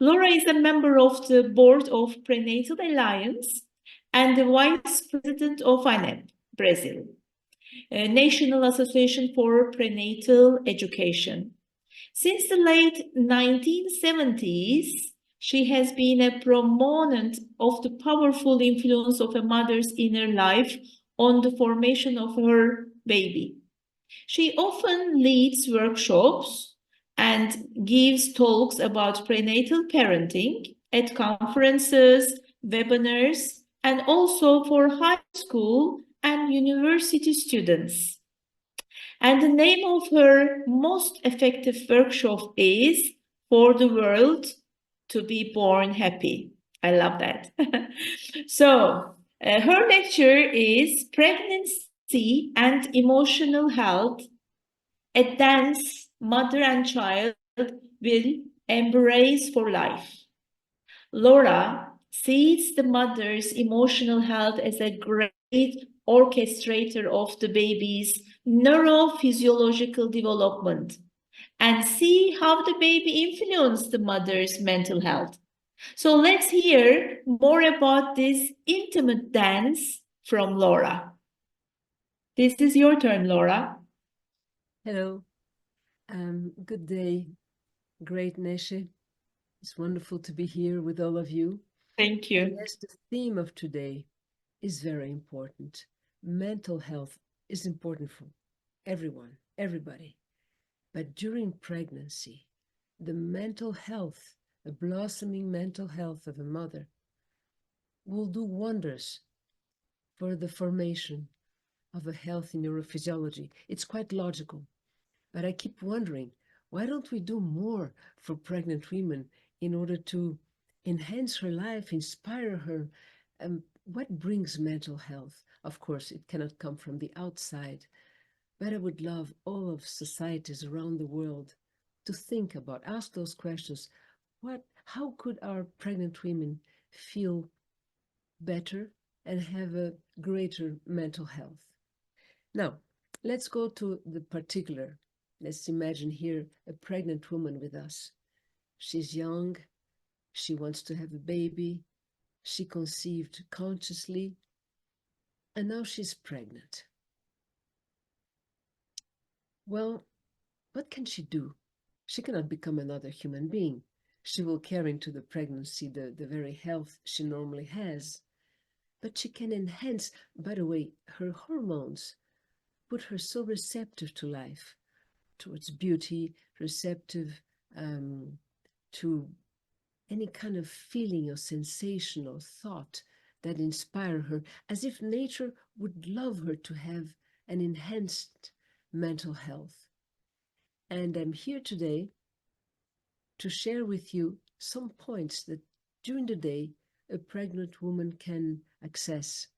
Laura is a member of the Board of Prenatal Alliance and the Vice-President of ANEP Brazil, a National Association for Prenatal Education. Since the late 1970s, she has been a proponent of the powerful influence of a mother's inner life on the formation of her baby. She often leads workshops and gives talks about prenatal parenting at conferences, webinars, and also for high school and university students. And the name of her most effective workshop is For the World to Be Born Happy. I love that. So, her lecture is Pregnancy and Emotional Health, a dance mother and child will embrace for life. Laura sees the mother's emotional health as a great orchestrator of the baby's neurophysiological development and see how the baby influences the mother's mental health. So let's hear more about this intimate dance from Laura. This is your turn, Laura. Hello. Good day. Great, Neshe. It's wonderful to be here with all of you. Thank you. Yes, the theme of today is very important. Mental health is important for everyone, everybody. But during pregnancy, the mental health, the blossoming mental health of a mother will do wonders for the formation of a healthy neurophysiology. It's quite logical. But I keep wondering, why don't we do more for pregnant women in order to enhance her life, inspire her? What brings mental health? Of course, it cannot come from the outside, but I would love all of societies around the world to think about, ask those questions. How could our pregnant women feel better and have a greater mental health? Now, let's go to the particular. Let's imagine here a pregnant woman with us. She's young, she wants to have a baby, she conceived consciously, and now she's pregnant. Well, what can she do? She cannot become another human being. She will carry into the pregnancy the very health she normally has. But she can enhance, by the way, her hormones put her so receptive to life, towards beauty, receptive to any kind of feeling or sensation or thought that inspire her, as if nature would love her to have an enhanced mental health. And I'm here today to share with you some points that during the day a pregnant woman can access,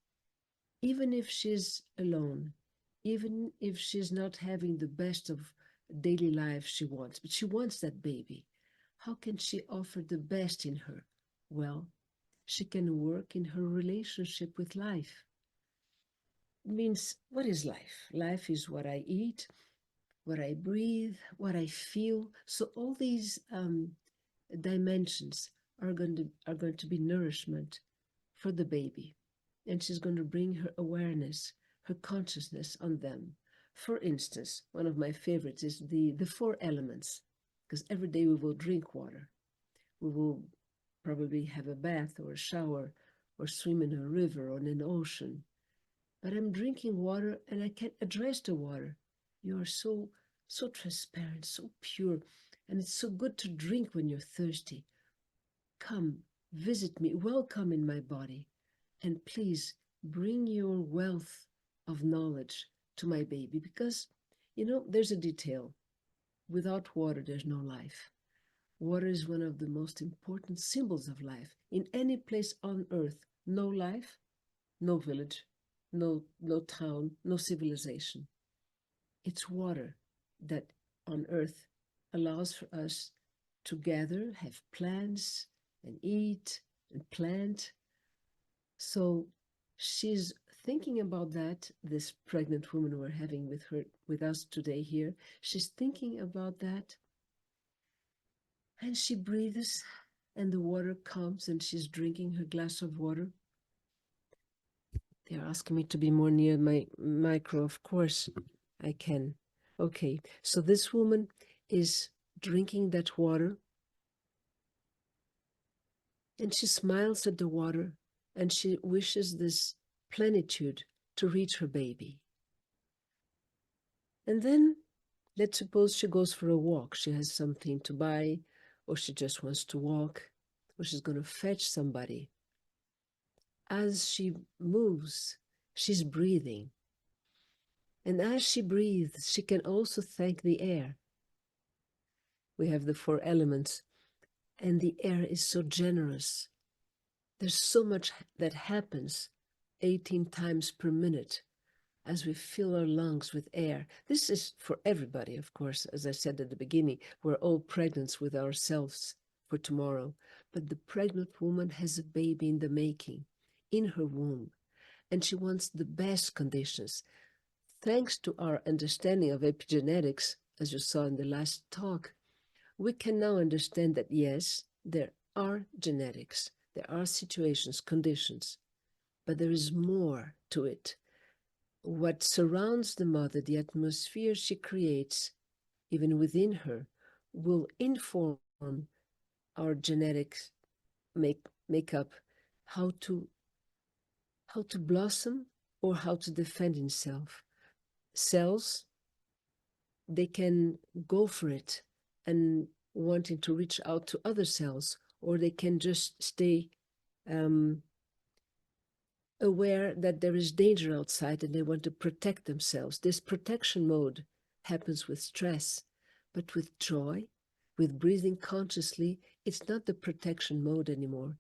even if she's alone, even if she's not having the best of daily life she wants, but she wants that baby. How can she offer the best in her? Well, she can work in her relationship with life. It means, what is life? Life is what I eat, what I breathe, what I feel. So all these dimensions are going to be nourishment for the baby. And she's going to bring her awareness, her consciousness on them. For instance, one of my favorites is the four elements, because every day we will drink water. We will probably have a bath or a shower or swim in a river or in an ocean. But I'm drinking water and I can't address the water. You are so transparent, so pure, and it's so good to drink when you're thirsty. Come, visit me, welcome in my body, and please bring your wealth of knowledge to my baby, because, there's a detail. Without water, there's no life. Water is one of the most important symbols of life. In any place on earth, no life, no village, no town, no civilization. It's water that on earth allows for us to gather, have plants, and eat and plant. So she's thinking about that, this pregnant woman we're having with us today here. She's thinking about that. And she breathes and the water comes and she's drinking her glass of water. They're asking me to be more near my micro. Of course I can. Okay, so this woman is drinking that water and she smiles at the water and she wishes this plenitude to reach her baby. And then let's suppose she goes for a walk. She has something to buy, or she just wants to walk, or she's going to fetch somebody. As she moves, she's breathing. And as she breathes, she can also thank the air. We have the 4 elements, and the air is so generous. There's so much that happens 18 times per minute as we fill our lungs with air. This is for everybody, of course. As I said at the beginning, we're all pregnant with ourselves for tomorrow. But the pregnant woman has a baby in the making, in her womb, and she wants the best conditions. Thanks to our understanding of epigenetics, as you saw in the last talk, we can now understand that yes, there are genetics, there are situations, conditions, but there is more to it. What surrounds the mother, the atmosphere she creates, even within her, will inform our genetics makeup, how to blossom or how to defend itself. Cells, they can go for it and wanting to reach out to other cells, or they can just stay aware that there is danger outside and they want to protect themselves. This protection mode happens with stress, but with joy, with breathing consciously, it's not the protection mode anymore.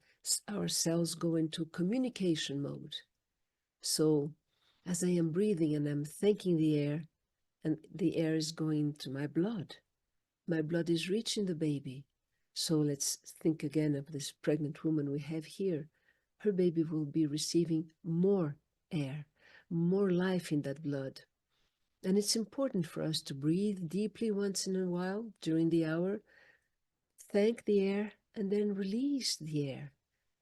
Our cells go into communication mode. So as I am breathing and I'm thanking the air, and the air is going to my blood is reaching the baby. So let's think again of this pregnant woman we have here. Her baby will be receiving more air, more life in that blood. And it's important for us to breathe deeply once in a while during the hour, thank the air, and then release the air.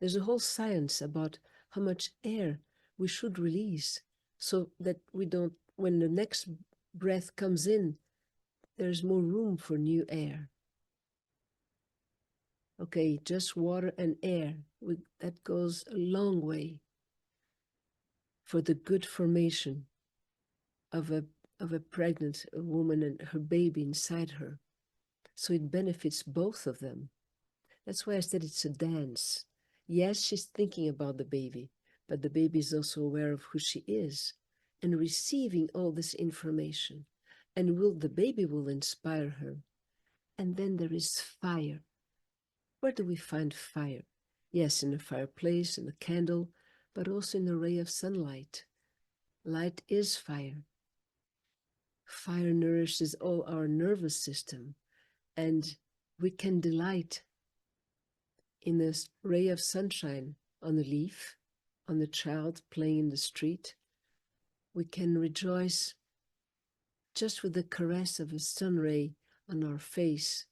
There's a whole science about how much air we should release so that we don't, when the next breath comes in, there's more room for new air. Okay, just water and air, that goes a long way for the good formation of a pregnant woman and her baby inside her. So it benefits both of them. That's why I said it's a dance. Yes, she's thinking about the baby, but the baby is also aware of who she is and receiving all this information. And the baby will inspire her. And then there is fire. Where do we find fire? Yes, in a fireplace, in a candle, but also in a ray of sunlight. Light is fire. Fire nourishes all our nervous system, and we can delight in a ray of sunshine on a leaf, on a child playing in the street. We can rejoice just with the caress of a sun ray on our face,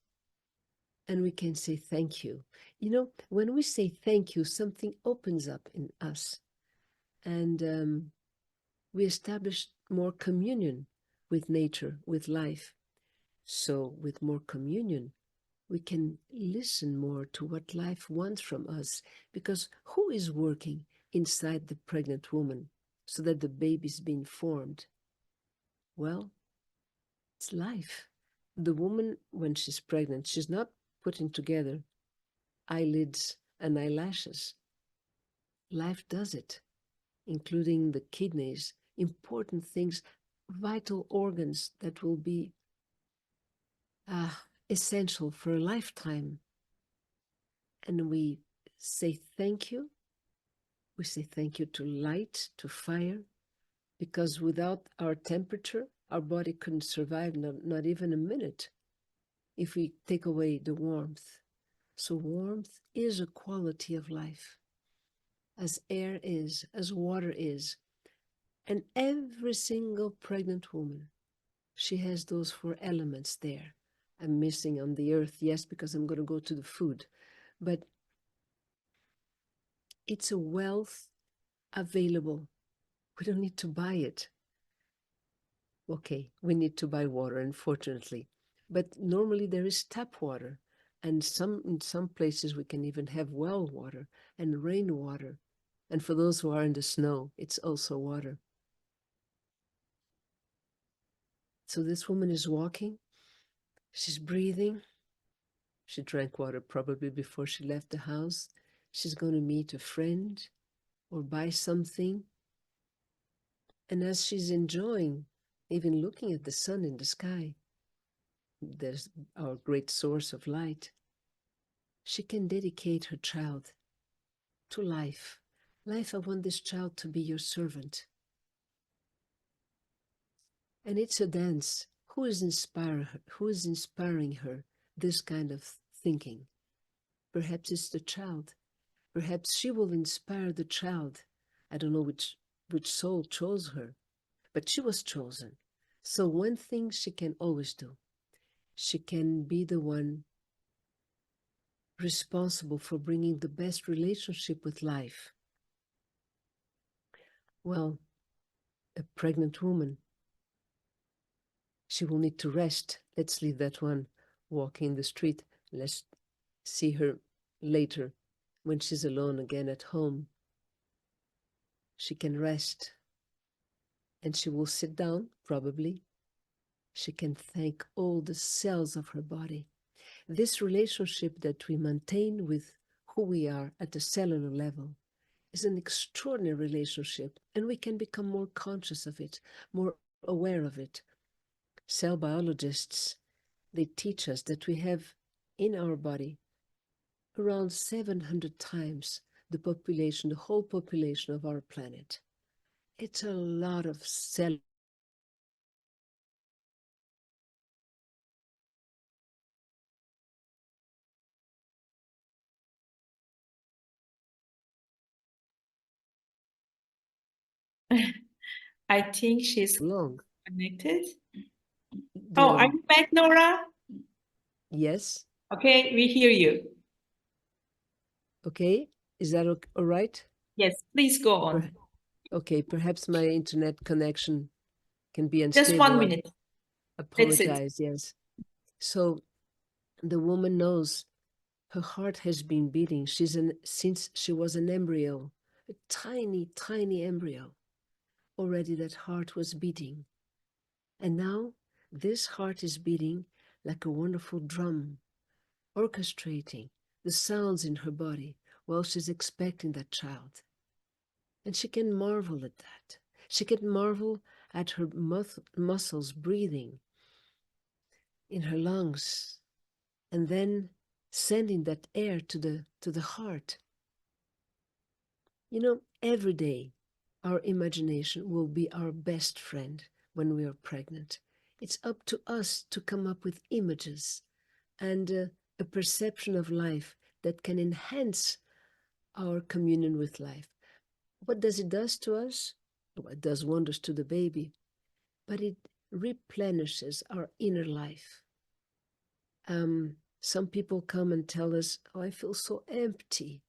and we can say thank you. You know, when we say thank you, something opens up in us, and we establish more communion with nature, with life. So with more communion, we can listen more to what life wants from us, because who is working inside the pregnant woman so that the baby's being formed? Well, it's life. The woman, when she's pregnant, she's not putting together eyelids and eyelashes. Life does it, including the kidneys, important things, vital organs that will be essential for a lifetime. And we say thank you. We say thank you to light, to fire, because without our temperature, our body couldn't survive not even a minute if we take away the warmth. So warmth is a quality of life, as air is, as water is. And every single pregnant woman, she has those 4 elements there. I'm missing on the earth, yes, because I'm going to go to the food. but it's a wealth available. We don't need to buy it. Okay, we need to buy water, unfortunately. But normally there is tap water. And in some places we can even have well water and rainwater. And for those who are in the snow, it's also water. So this woman is walking, she's breathing. She drank water probably before she left the house. She's going to meet a friend or buy something. And as she's enjoying, even looking at the sun in the sky, there's our great source of light, she can dedicate her child to life. Life, I want this child to be your servant. And it's a dance. Who is inspiring her this kind of thinking? Perhaps it's the child. Perhaps she will inspire the child. I don't know which soul chose her, but she was chosen. So one thing she can always do, she can be the one responsible for bringing the best relationship with life. Well, a pregnant woman, she will need to rest. Let's leave that one walking the street. Let's see her later when she's alone again at home. She can rest and she will sit down, probably. She can thank all the cells of her body. This relationship that we maintain with who we are at the cellular level is an extraordinary relationship, and we can become more conscious of it, more aware of it. Cell biologists, they teach us that we have in our body around 700 times the whole population of our planet. It's a lot of cell. I think she's Long. connected. Oh, are you back, Nora? Yes. Okay, we hear you. Okay. Is that all right? Yes, please go on. Okay, perhaps my internet connection can be Just unstable. 1 minute. Apologize, yes. So the woman knows her heart has been beating. Since she was an embryo, a tiny, tiny embryo. Already that heart was beating. And now this heart is beating like a wonderful drum, orchestrating the sounds in her body while she's expecting that child. And she can marvel at that. She can marvel at her muscles breathing in her lungs and then sending that air to the heart. You know, every day our imagination will be our best friend when we are pregnant. It's up to us to come up with images and a perception of life that can enhance our communion with life. What does it do to us? Well, it does wonders to the baby, but it replenishes our inner life. Some people come and tell us, "Oh, I feel so empty."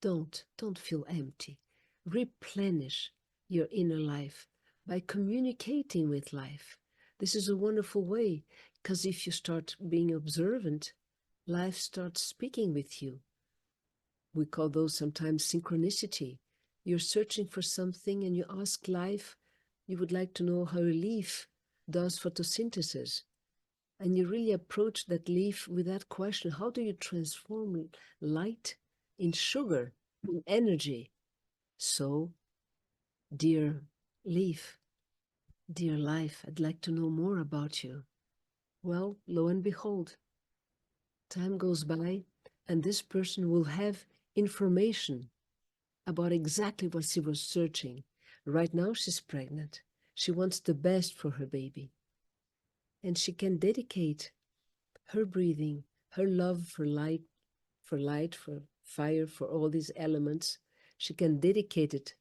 Don't feel empty. Replenish your inner life by communicating with life. This is a wonderful way, because if you start being observant, life starts speaking with you. We call those sometimes synchronicity. You're searching for something and you ask life, you would like to know how a leaf does photosynthesis. And you really approach that leaf with that question: how do you transform light in sugar, in energy? So, dear leaf, dear life, I'd like to know more about you. Well, lo and behold, time goes by and this person will have information about exactly what she was searching. Right now she's pregnant. She wants the best for her baby. And she can dedicate her breathing, her love for light, for fire, for all these elements. She can dedicate it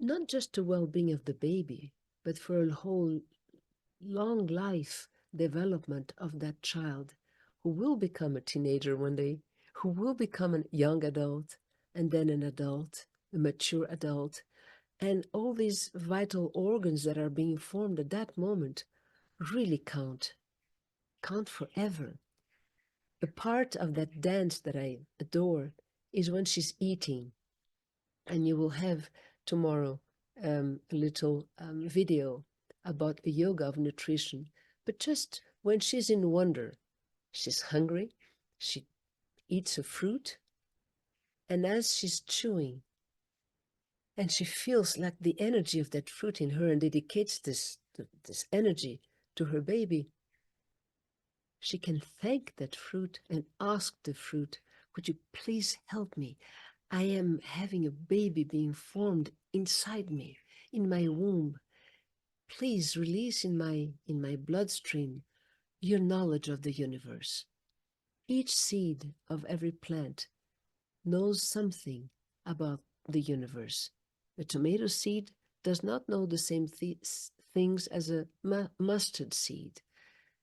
not just the well-being of the baby, but for a whole long life development of that child, who will become a teenager one day, who will become a young adult, and then an adult, a mature adult. And all these vital organs that are being formed at that moment really count forever. A part of that dance that I adore is when she's eating. And you will have tomorrow a little video about the yoga of nutrition. But just when she's in wonder, she's hungry, she eats a fruit, and as she's chewing, and she feels like the energy of that fruit in her and dedicates this energy to her baby, she can thank that fruit and ask the fruit, would you please help me? I am having a baby being formed inside me, in my womb. Please release in my bloodstream your knowledge of the universe. Each seed of every plant knows something about the universe. A tomato seed does not know the same things as a mustard seed.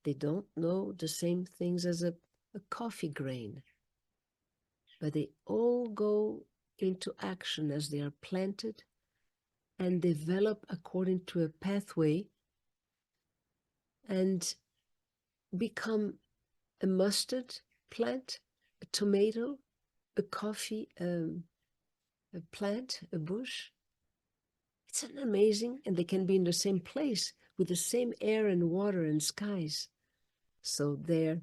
They don't know the same things as a coffee grain. But they all go into action as they are planted and develop according to a pathway and become a mustard plant, a tomato, a coffee a plant, a bush. It's an amazing, and they can be in the same place with the same air and water and skies. So there,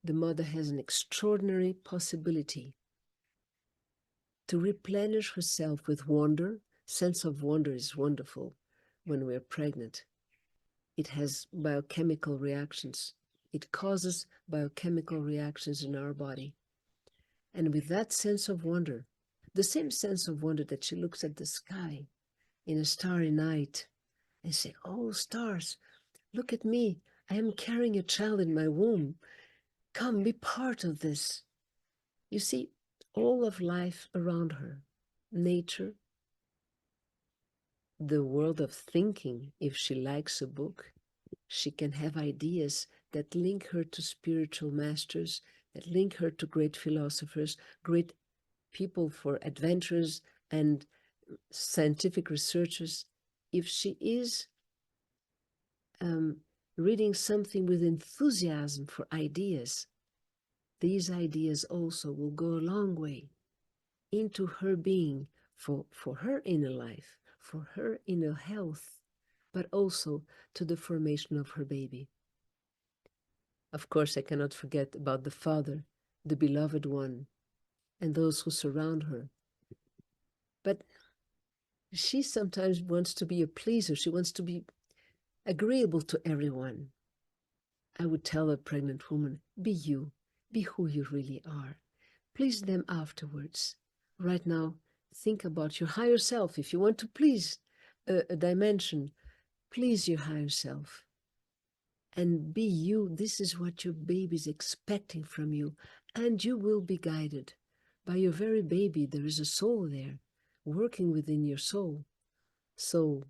the mother has an extraordinary possibility to replenish herself with wonder. Sense of wonder is wonderful when we're pregnant. It has biochemical reactions. It causes biochemical reactions in our body. And with that sense of wonder, the same sense of wonder that she looks at the sky in a starry night and say, oh, stars, look at me. I am carrying a child in my womb. Come, be part of this. You see, all of life around her, nature, the world of thinking, if she likes a book, she can have ideas that link her to spiritual masters, that link her to great philosophers, great people for adventures and scientific researchers. If she is reading something with enthusiasm for ideas, these ideas also will go a long way into her being for her inner life, for her inner health, but also to the formation of her baby. Of course, I cannot forget about the father, the beloved one, and those who surround her. But she sometimes wants to be a pleaser. She wants to be agreeable to everyone. I would tell a pregnant woman, be you, be who you really are. Please them afterwards. Right now, think about your higher self. If you want to please a dimension, please your higher self. And be you. This is what your baby is expecting from you. And you will be guided. By your very baby, there is a soul there, working within your soul. So,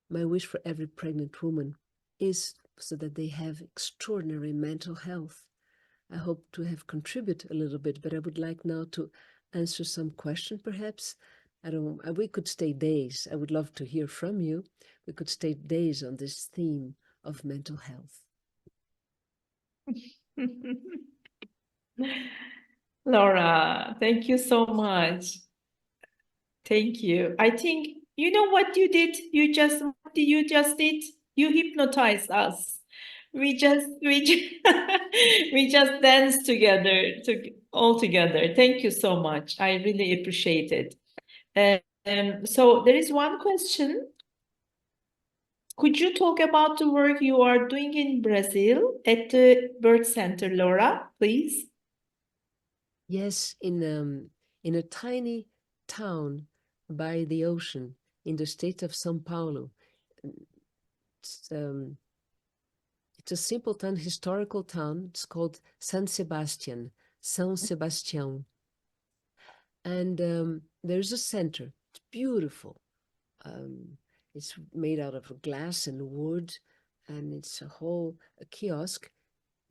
my wish for every pregnant woman is so that they have extraordinary mental health. I hope to have contributed a little bit, but I would like now to answer some question, perhaps. We could stay days. I would love to hear from you. We could stay days on this theme of mental health. Laura, thank you so much. Thank you. I think, you know what you did? You just did? You hypnotized us. We just we just danced together all together. Thank you so much. I really appreciate it. So there is one question. Could you talk about the work you are doing in Brazil at the birth center, Laura, please? Yes, in a tiny town by the ocean in the state of São Paulo. It's a simple town, historical town. It's called São Sebastião. And there's a center. It's beautiful. It's made out of glass and wood, and it's a kiosk.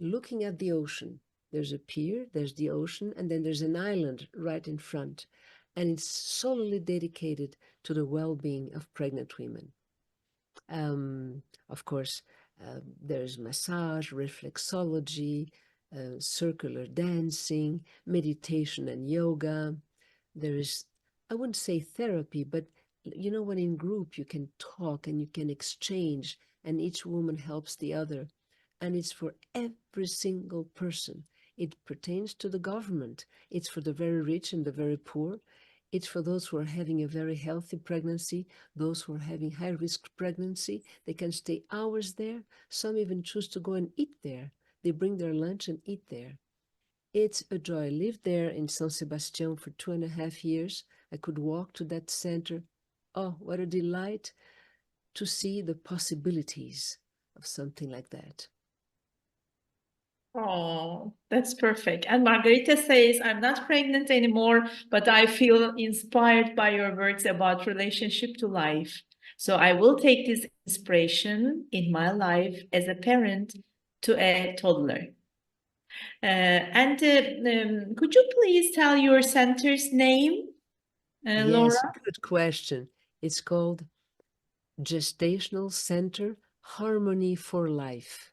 looking at the ocean. There's a pier, there's the ocean, and then there's an island right in front. And it's solely dedicated to the well-being of pregnant women. Of course, there's massage, reflexology, circular dancing, meditation and yoga. There is, I wouldn't say therapy, but you know, when in group you can talk and you can exchange, and each woman helps the other. And it's for every single person. It pertains to the government. It's for the very rich and the very poor. It's for those who are having a very healthy pregnancy, those who are having high-risk pregnancy. They can stay hours there. Some even choose to go and eat there. They bring their lunch and eat there. It's a joy. I lived there in San Sebastián for 2.5 years. I could walk to that center. Oh, what a delight to see the possibilities of something like that. Oh, that's perfect. And Margarita says, I'm not pregnant anymore, but I feel inspired by your words about relationship to life. So I will take this inspiration in my life as a parent to a toddler. Could you please tell your center's name, Laura? Yes, good question. It's called Gestational Center Harmony for Life.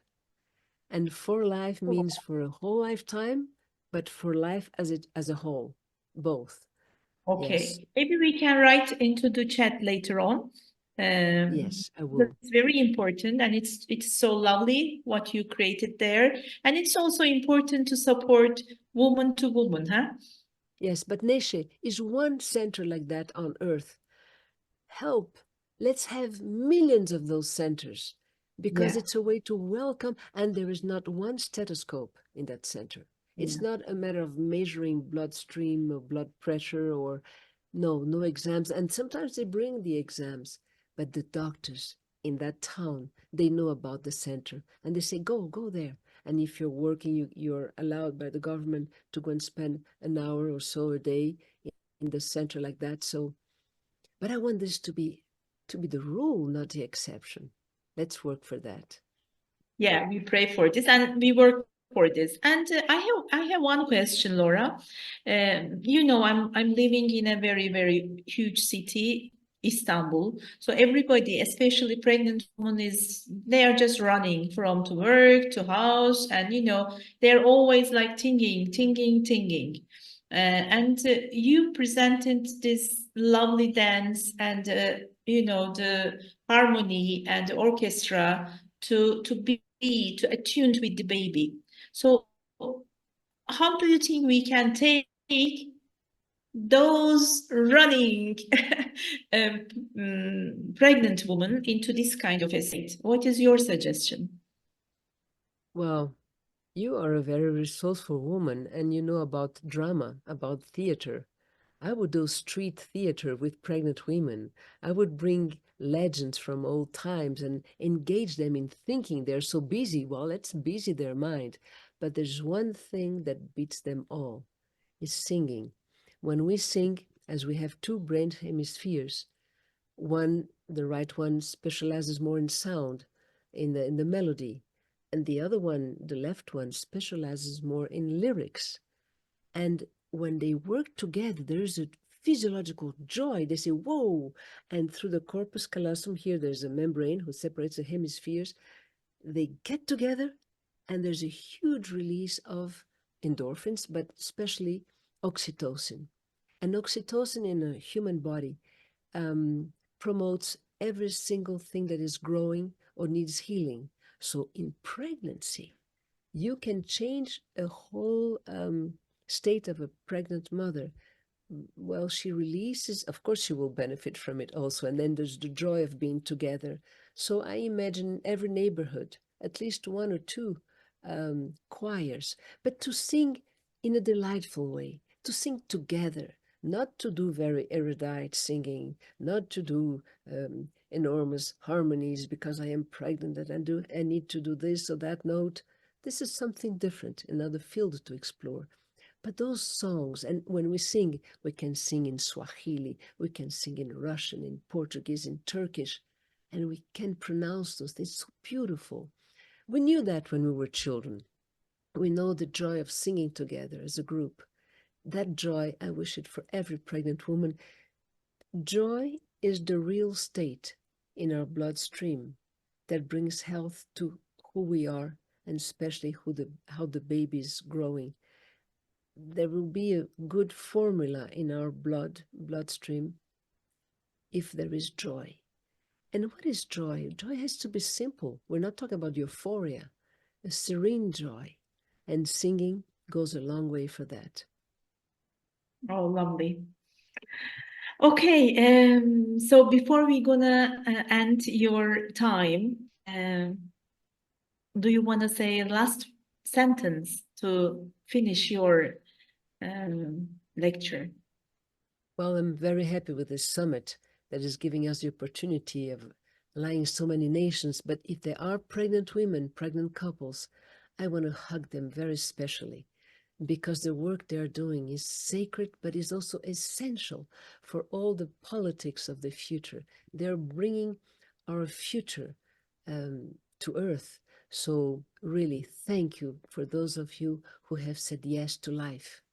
And for life means for a whole lifetime, but for life as a whole, both. Yes, Okay, maybe we can write into the chat later on. yes, I will. It's very important, and it's so lovely what you created there. And it's also important to support woman to woman, huh? Yes, but Neshe, is one center like that on Earth? Help. Let's have millions of those centers, because Yeah, it's a way to welcome, and there is not one stethoscope in that center. It's yeah. not a matter of measuring bloodstream or blood pressure or no exams. And sometimes they bring the exams, but the doctors in that town, they know about the center and they say, go there. And if you're working, you're allowed by the government to go and spend an hour or so a day in the center like that. So, but I want this to be the rule, not the exception. Let's work for that. Yeah, we pray for this and we work for this. And I have one question, Laura. I'm living in a very, very huge city, Istanbul. So everybody, especially pregnant women, they are just running from to work to house, and they're always like tinging, tinging, tinging. You presented this lovely dance and the harmony and the orchestra to be to attuned with the baby. So how do you think we can take those running pregnant women into this kind of a state? What is your suggestion? Well, you are a very resourceful woman and you know about drama, about theater. I would do street theater with pregnant women. I would bring legends from old times and engage them in thinking. They're so busy. Well, let's busy their mind. But there's one thing that beats them all, is singing. When we sing, as we have two brain hemispheres, one, the right one, specializes more in sound, in the melody, and the other one, the left one, specializes more in lyrics. And when they work together, there is a physiological joy. They say, whoa. And through the corpus callosum here, there's a membrane who separates the hemispheres. They get together and there's a huge release of endorphins, but especially oxytocin. And oxytocin in a human body promotes every single thing that is growing or needs healing. So in pregnancy, you can change a whole state of a pregnant mother. Well, she releases, of course, she will benefit from it also. And then there's the joy of being together. So I imagine every neighborhood, at least one or two choirs, but to sing in a delightful way, to sing together, not to do very erudite singing, not to do enormous harmonies because I am pregnant and I need to do this or that note. This is something different, another field to explore. But those songs, and when we can sing in Swahili, we can sing in Russian, in Portuguese, in Turkish, and we can pronounce those. It's so beautiful. We knew that when we were children. We know the joy of singing together as a group. That joy, I wish it for every pregnant woman. Joy is the real state in our bloodstream that brings health to who we are, and especially how the baby is growing. There will be a good formula in our bloodstream if there is joy. And what is joy? Joy has to be simple. We're not talking about euphoria, a serene joy. And singing goes a long way for that. Oh, lovely. Okay, so before we gonna end your time, do you want to say a last sentence to finish your lecture? Well, I'm very happy with this summit that is giving us the opportunity of allying so many nations. But if there are pregnant women, pregnant couples, I want to hug them very specially, because the work they're doing is sacred, but is also essential for all the politics of the future. They're bringing our future to earth. So really, thank you for those of you who have said yes to life.